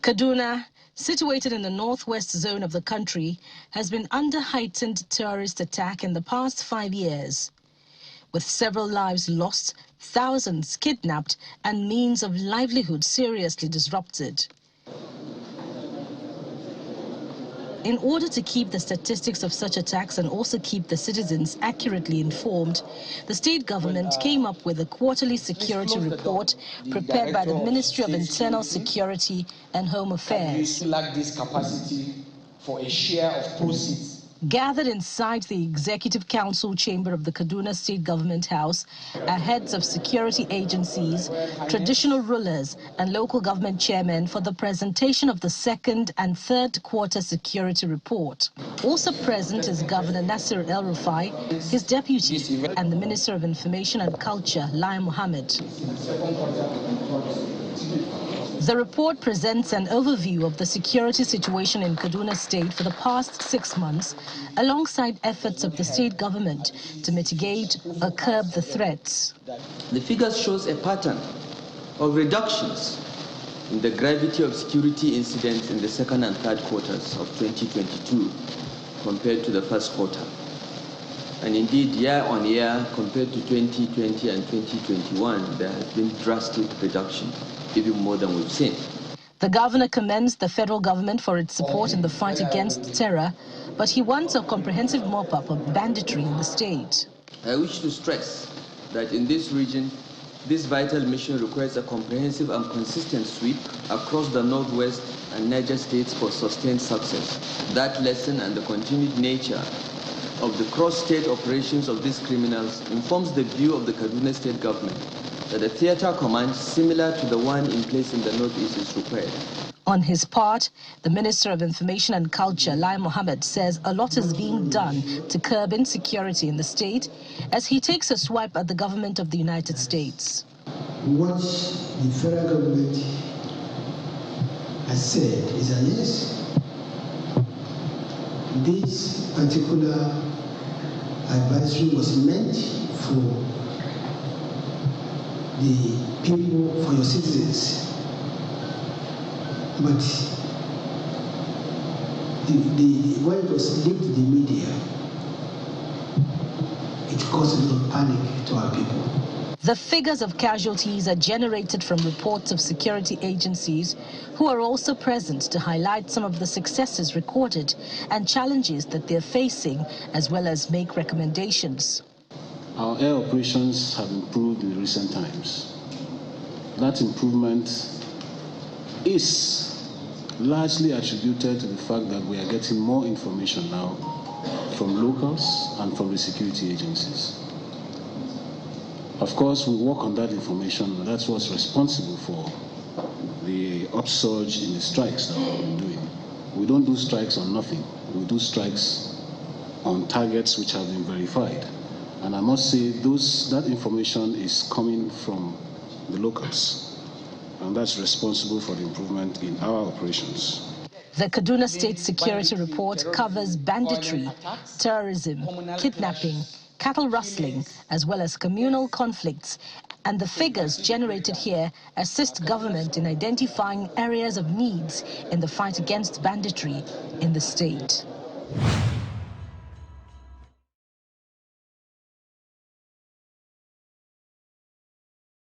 Kaduna, situated in the northwest zone of the country, has been under heightened terrorist attack in the past 5 years, with several lives lost, thousands kidnapped, and means of livelihood seriously disrupted. In order to keep the statistics of such attacks and also keep the citizens accurately informed, the state government came up with a quarterly security report prepared by the Ministry of Internal Security and Home Affairs. We lack this capacity for a share of proceeds. Gathered inside the Executive Council chamber of the Kaduna State Government House are heads of security agencies, traditional rulers, and local government chairmen for the presentation of the second and third quarter security report. Also present is Governor Nasir El-Rufai, his deputy, and the Minister of Information and Culture, Lai Mohammed. The report presents an overview of the security situation in Kaduna State for the past 6 months, alongside efforts of the state government to mitigate or curb the threats. The figures shows a pattern of reductions in the gravity of security incidents in the second and third quarters of 2022 compared to the first quarter. And indeed, year on year, compared to 2020 and 2021, there has been drastic reduction, even more than we've seen. The governor commends the federal government for its support in the fight against terror, but he wants a comprehensive mop-up of banditry in the state. I wish to stress that in this region, this vital mission requires a comprehensive and consistent sweep across the Northwest and Niger states for sustained success. That lesson and the continued nature of the cross-state operations of these criminals informs the view of the Kaduna State government that a theater command similar to the one in place in the Northeast is required. On his part, the Minister of Information and Culture, Lai Mohammed, says a lot is being done to curb insecurity in the state as he takes a swipe at the government of the United States. What the federal government has said is that yes, this particular advisory was meant for the people, for your citizens. But when it was linked to the media, it caused a lot of panic to our people. The figures of casualties are generated from reports of security agencies who are also present to highlight some of the successes recorded and challenges that they're facing, as well as make recommendations. Our air operations have improved in recent times. That improvement is largely attributed to the fact that we are getting more information now from locals and from the security agencies. Of course, we work on that information, and that's what's responsible for the upsurge in the strikes that we've been doing. We don't do strikes on nothing. We do strikes on targets which have been verified. And I must say, that information is coming from the locals, and that's responsible for the improvement in our operations. The Kaduna State Security Report covers banditry, terrorism, kidnapping, cattle rustling, as well as communal conflicts, and the figures generated here assist government in identifying areas of needs in the fight against banditry in the state.